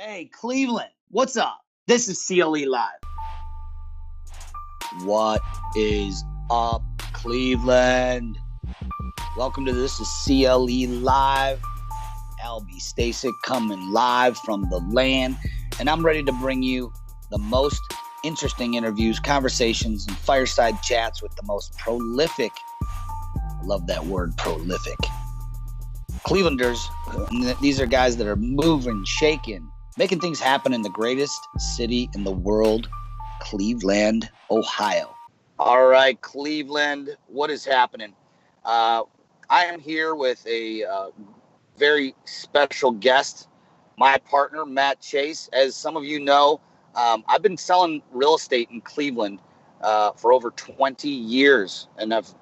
Hey, Cleveland, what's up? This is CLE Live. What is up, Cleveland? Welcome to This is CLE Live. Albie, Stasek coming live from the land, and I'm ready to bring you the most interesting interviews, conversations, and fireside chats with the most prolific, I love that word, prolific, Clevelanders. These are guys that are moving, shaking, making things happen in the greatest city in the world, Cleveland, Ohio. All right, Cleveland, what is happening? I am here with a very special guest, my partner, Matt Chase. As some of you know, I've been selling real estate in Cleveland for over 20 years, and I've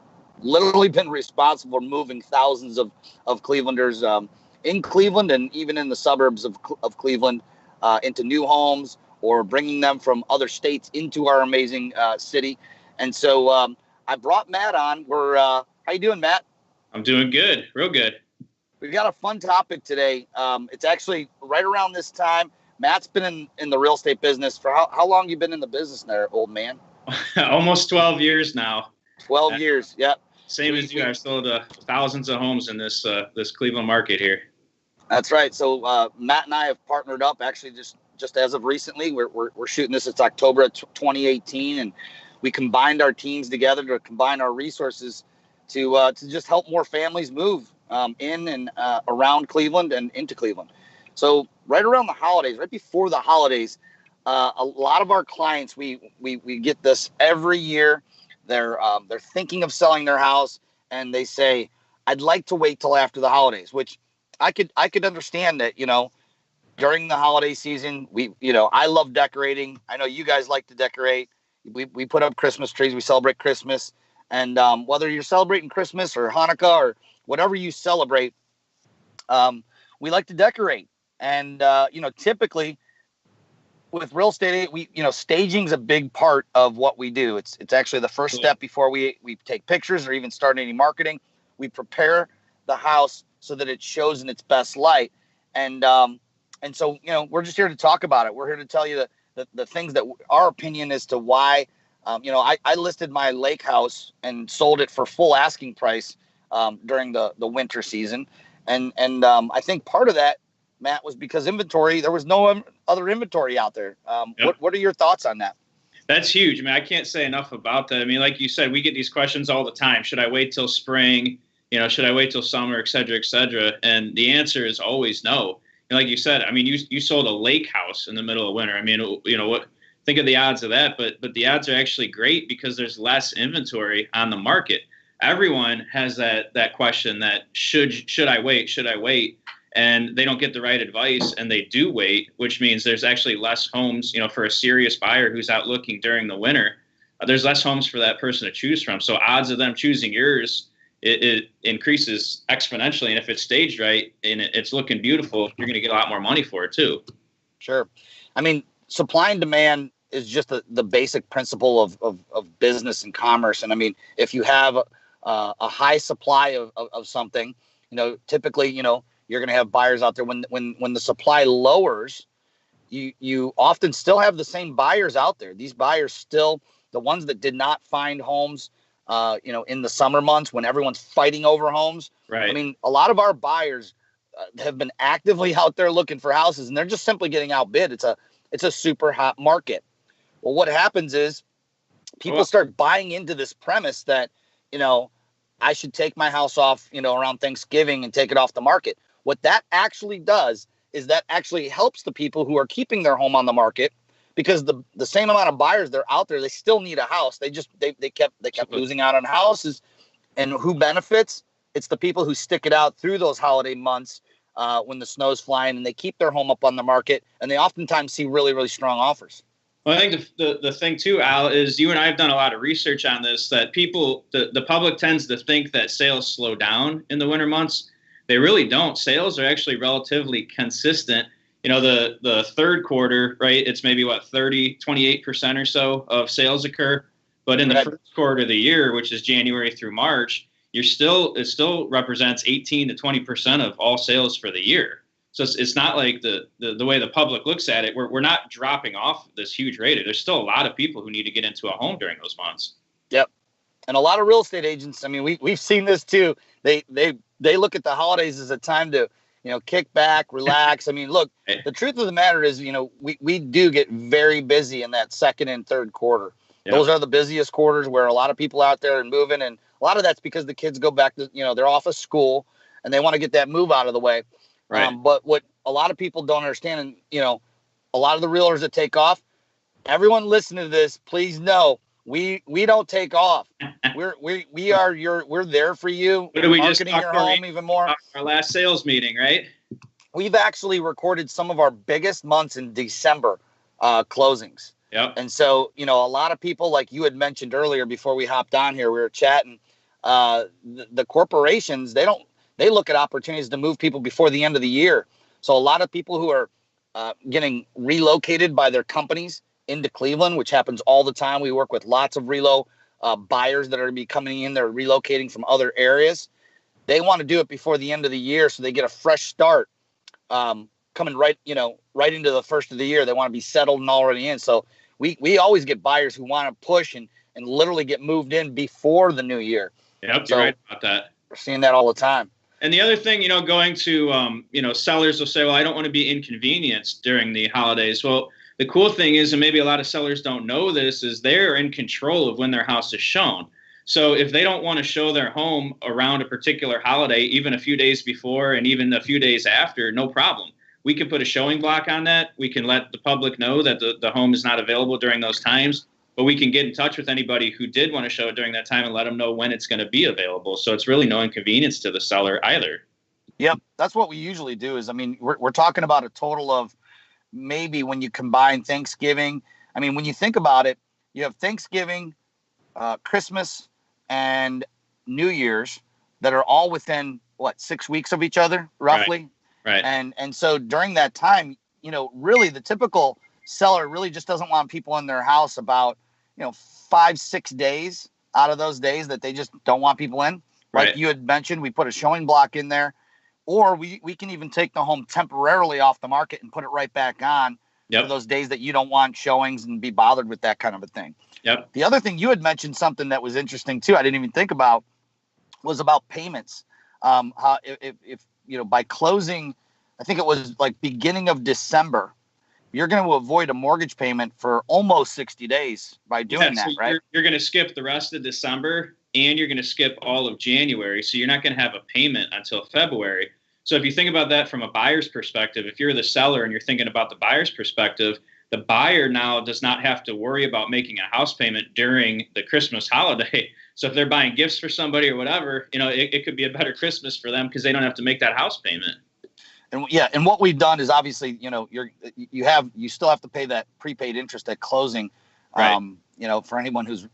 literally been responsible for moving thousands of Clevelanders in Cleveland and even in the suburbs of Cleveland into new homes, or bringing them from other states into our amazing city. And so I brought Matt on. How you doing, Matt? I'm doing good, real good. We've got a fun topic today. It's actually right around this time. Matt's been in the real estate business for how long? You been in the business there, old man? Almost 12 years now. 12 years, yep. Same as you. I've sold thousands of homes in this Cleveland market here. That's right. So Matt and I have partnered up. Actually, just as of recently, we're shooting this. It's October of 2018, and we combined our teams together to combine our resources to just help more families move in and around Cleveland and into Cleveland. So right around the holidays, right before the holidays, a lot of our clients, we get this every year. They're thinking of selling their house, and they say, "I'd like to wait till after the holidays," which I could understand that, during the holiday season, I love decorating. I know you guys like to decorate. We put up Christmas trees. We celebrate Christmas. And whether you're celebrating Christmas or Hanukkah or whatever you celebrate, we like to decorate. And, typically with real estate, staging's a big part of what we do. It's actually the first step before we take pictures or even start any marketing. We prepare the house so that it shows in its best light. And so, we're just here to talk about it. We're here to tell you the things that our opinion as to why, I listed my lake house and sold it for full asking price during the winter season. And I think part of that, Matt, was because there was no other inventory out there. Yep. What are your thoughts on that? That's huge. I mean, I can't say enough about that. I mean, like you said, we get these questions all the time. Should I wait till spring? Should I wait till summer, et cetera, et cetera? And the answer is always no. And like you said, I mean, you sold a lake house in the middle of winter. I mean, think of the odds of that, but the odds are actually great because there's less inventory on the market. Everyone has that question that should I wait? Should I wait? And they don't get the right advice, and they do wait, which means there's actually less homes, for a serious buyer who's out looking during the winter. There's less homes for that person to choose from. So odds of them choosing yours, it increases exponentially. And if it's staged right and it's looking beautiful, you're going to get a lot more money for it too. Sure. I mean, supply and demand is just the basic principle of business and commerce. And I mean, if you have a high supply of something, typically, you're going to have buyers out there. When the supply lowers, you often still have the same buyers out there. These buyers still, the ones that did not find homes, in the summer months when everyone's fighting over homes. Right. I mean, a lot of our buyers have been actively out there looking for houses, and they're just simply getting outbid. It's a super hot market. Well, what happens is people start buying into this premise that, I should take my house off, around Thanksgiving and take it off the market. What that actually does is that actually helps the people who are keeping their home on the market, because the same amount of buyers that are out there, they still need a house. They kept losing out on houses. And who benefits? It's the people who stick it out through those holiday months when the snow's flying, and they keep their home up on the market, and they oftentimes see really, really strong offers. Well, I think the thing too, Al, is you and I have done a lot of research on this, that the public tends to think that sales slow down in the winter months. They really don't. Sales are actually relatively consistent. The third quarter, right, it's maybe 28% or so of sales occur. But in the first quarter of the year, which is January through March, it still represents 18 to 20% of all sales for the year. So it's not like the way the public looks at it. We're not dropping off this huge rate. There's still a lot of people who need to get into a home during those months. Yep. And a lot of real estate agents, I mean, we've seen this too. They look at the holidays as a time to, kick back, relax. I mean, look, the truth of the matter is, we do get very busy in that second and third quarter. Yep. Those are the busiest quarters where a lot of people out there are moving. And a lot of that's because the kids go back to, they're off of school and they want to get that move out of the way. Right. But what a lot of people don't understand, and, a lot of the realtors that take off, everyone listening to this, please know, we don't take off. We're there for you. What do we marketing just your home even more. Our last sales meeting, right? We've actually recorded some of our biggest months in December closings. Yep. And so, a lot of people, like you had mentioned earlier before we hopped on here, we were chatting. The corporations, they look at opportunities to move people before the end of the year. So a lot of people who are getting relocated by their companies into Cleveland, which happens all the time. We work with lots of relo buyers that are going to be coming in. They're relocating from other areas. They want to do it before the end of the year so they get a fresh start coming right into the first of the year. They want to be settled and already in. So we always get buyers who want to push and literally get moved in before the new year. Yep, you're right about that. We're seeing that all the time. And the other thing, going to, sellers will say, well, I don't want to be inconvenienced during the holidays. Well, the cool thing is, and maybe a lot of sellers don't know this, is they're in control of when their house is shown. So if they don't want to show their home around a particular holiday, even a few days before and even a few days after, no problem. We can put a showing block on that. We can let the public know that the home is not available during those times. But we can get in touch with anybody who did want to show it during that time and let them know when it's going to be available. So it's really no inconvenience to the seller either. Yep. That's what we usually do is, we're talking about a total of maybe when you combine Thanksgiving. When you think about it, you have Thanksgiving, Christmas, and New Year's that are all within, 6 weeks of each other, roughly? Right. And so during that time, really the typical seller really just doesn't want people in their house about 5-6 days out of those days that they just don't want people in. Like you had mentioned, we put a showing block in there, or we can even take the home temporarily off the market and put it right back on for those days that you don't want showings and be bothered with that kind of a thing. Yep. The other thing, you had mentioned something that was interesting too, I didn't even think about, was about payments. How if by closing, I think it was like beginning of December, you're going to avoid a mortgage payment for almost 60 days by doing that, so right? You're going to skip the rest of December and you're going to skip all of January. So you're not going to have a payment until February. So if you think about that from a buyer's perspective, if you're the seller and you're thinking about the buyer's perspective, the buyer now does not have to worry about making a house payment during the Christmas holiday. So if they're buying gifts for somebody or whatever, it could be a better Christmas for them because they don't have to make that house payment. And what we've done is obviously, you still have to pay that prepaid interest at closing. Right. For anyone who's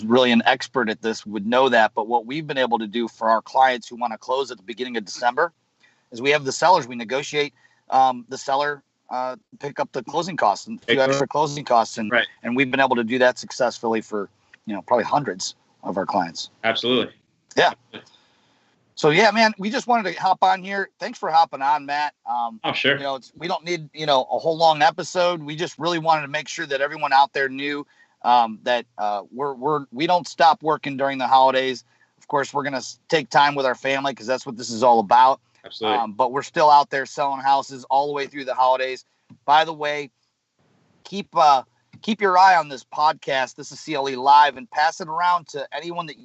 really an expert at this would know that. But what we've been able to do for our clients who want to close at the beginning of December is we have the sellers. We negotiate the seller pick up the closing costs and a few extra closing costs, and we've been able to do that successfully for probably hundreds of our clients. Absolutely. Yeah. So, yeah, man, we just wanted to hop on here. Thanks for hopping on, Matt. Oh, sure. We don't need, a whole long episode. We just really wanted to make sure that everyone out there knew that we don't stop working during the holidays. Of course, we're going to take time with our family because that's what this is all about. Absolutely. But we're still out there selling houses all the way through the holidays. By the way, keep your eye on this podcast. This is CLE Live, and pass it around to anyone that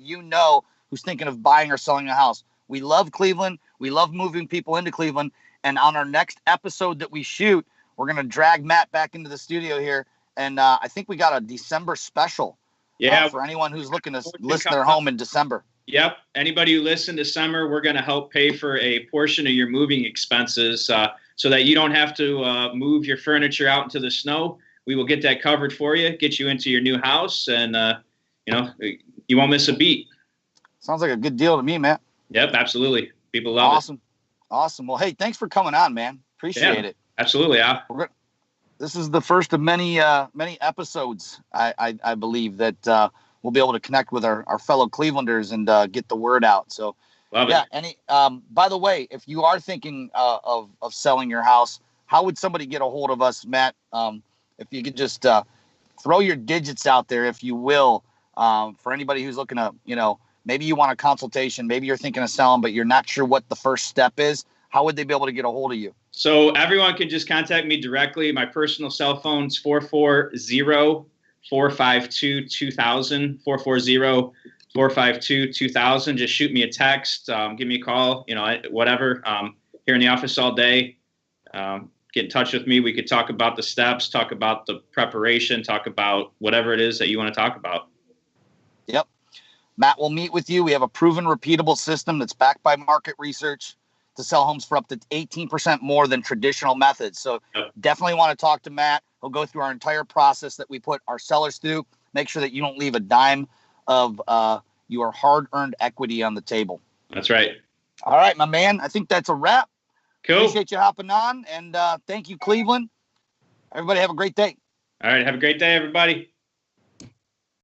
who's thinking of buying or selling a house. We love Cleveland. We love moving people into Cleveland. And on our next episode that we shoot, we're going to drag Matt back into the studio here. And I think we got a December special for anyone who's looking to list their home in December. Yep. Anybody who listens this summer, we're going to help pay for a portion of your moving expenses so that you don't have to move your furniture out into the snow. We will get that covered for you, get you into your new house, and, you won't miss a beat. Sounds like a good deal to me, Matt. Yep, absolutely. People love it. Awesome. Well, hey, thanks for coming on, man. Appreciate it. Absolutely. Yeah. This is the first of many episodes, I believe, that we'll be able to connect with our fellow Clevelanders and get the word out. So Love Yeah. it. By the way, if you are thinking of selling your house, how would somebody get a hold of us, Matt? If you could just throw your digits out there, if you will, for anybody who's looking to, maybe you want a consultation, maybe you're thinking of selling, but you're not sure what the first step is. How would they be able to get a hold of you? So everyone can just contact me directly. My personal cell phone's 440-452-2000, 440-452-2000. Just shoot me a text, give me a call, whatever. Here in the office all day. Get in touch with me. We could talk about the steps, talk about the preparation, talk about whatever it is that you want to talk about. Yep. Matt will meet with you. We have a proven, repeatable system that's backed by market research to sell homes for up to 18% more than traditional methods. So Definitely want to talk to Matt. He'll go through our entire process that we put our sellers through. Make sure that you don't leave a dime of your hard-earned equity on the table. That's right. All right, my man. I think that's a wrap. Cool. Appreciate you hopping on, and thank you, Cleveland. Everybody have a great day. All right. Have a great day, everybody.